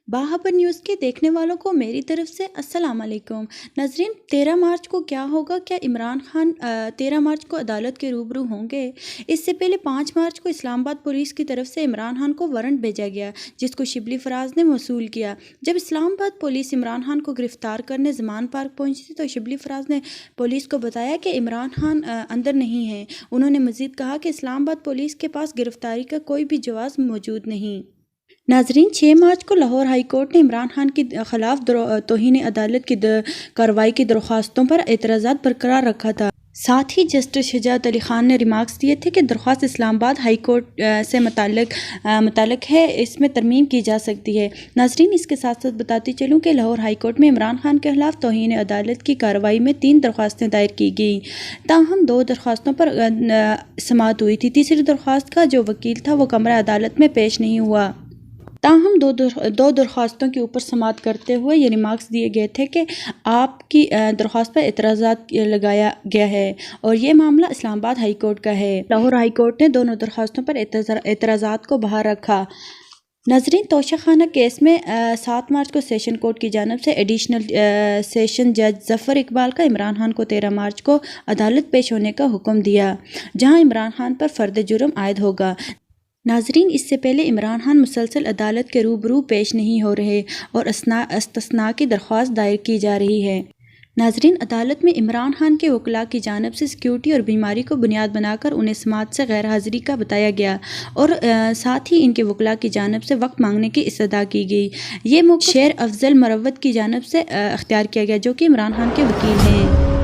باخبر نیوز کے دیکھنے والوں کو میری طرف سے السلام علیکم۔ ناظرین، 13 مارچ کو کیا ہوگا؟ کیا عمران خان 13 مارچ کو عدالت کے روبرو ہوں گے؟ اس سے پہلے 5 مارچ کو اسلام آباد پولیس کی طرف سے عمران خان کو وارنٹ بھیجا گیا، جس کو شبلی فراز نے موصول کیا۔ جب اسلام آباد پولیس عمران خان کو گرفتار کرنے زمان پارک پہنچی تو شبلی فراز نے پولیس کو بتایا کہ عمران خان اندر نہیں ہیں۔ انہوں نے مزید کہا کہ اسلام آباد پولیس کے پاس گرفتاری کا کوئی بھی جواز موجود نہیں۔ ناظرین، 6 مارچ کو لاہور ہائی کورٹ نے عمران خان کے خلاف توہین عدالت کی کارروائی کی درخواستوں پر اعتراضات برقرار رکھا تھا۔ ساتھ ہی جسٹس شجاعت علی خان نے ریمارکس دیے تھے کہ درخواست اسلام آباد ہائی کورٹ سے متعلق ہے، اس میں ترمیم کی جا سکتی ہے۔ ناظرین، اس کے ساتھ ساتھ بتاتی چلوں کہ لاہور ہائی کورٹ میں عمران خان کے خلاف توہین عدالت کی کارروائی میں 3 درخواستیں دائر کی گئیں، تاہم 2 درخواستوں پر سماعت ہوئی تھی۔ تیسری درخواست کا جو وکیل تھا وہ کمرہ عدالت میں پیش نہیں ہوا، تاہم دو درخواستوں کے اوپر سماعت کرتے ہوئے یہ ریمارکس دیے گئے تھے کہ آپ کی درخواست پر اعتراضات لگایا گیا ہے اور یہ معاملہ اسلام آباد ہائی کورٹ کا ہے۔ لاہور ہائی کورٹ نے دونوں درخواستوں پر اعتراضات کو بحال رکھا۔ ناظرین، توشہ خانہ کیس میں 7 مارچ کو سیشن کورٹ کی جانب سے ایڈیشنل سیشن جج ظفر اقبال کا عمران خان کو 13 مارچ کو عدالت پیش ہونے کا حکم دیا، جہاں عمران خان پر فرد جرم عائد ہوگا۔ ناظرین، اس سے پہلے عمران خان مسلسل عدالت کے روبرو پیش نہیں ہو رہے اور استثناء کی درخواست دائر کی جا رہی ہے۔ ناظرین، عدالت میں عمران خان کے وکلاء کی جانب سے سیکیورٹی اور بیماری کو بنیاد بنا کر انہیں سماعت سے غیر حاضری کا بتایا گیا اور ساتھ ہی ان کے وکلاء کی جانب سے وقت مانگنے کی استدعا کی گئی۔ یہ موقف شیر افضل مروت کی جانب سے اختیار کیا گیا، جو کہ عمران خان کے وکیل ہیں۔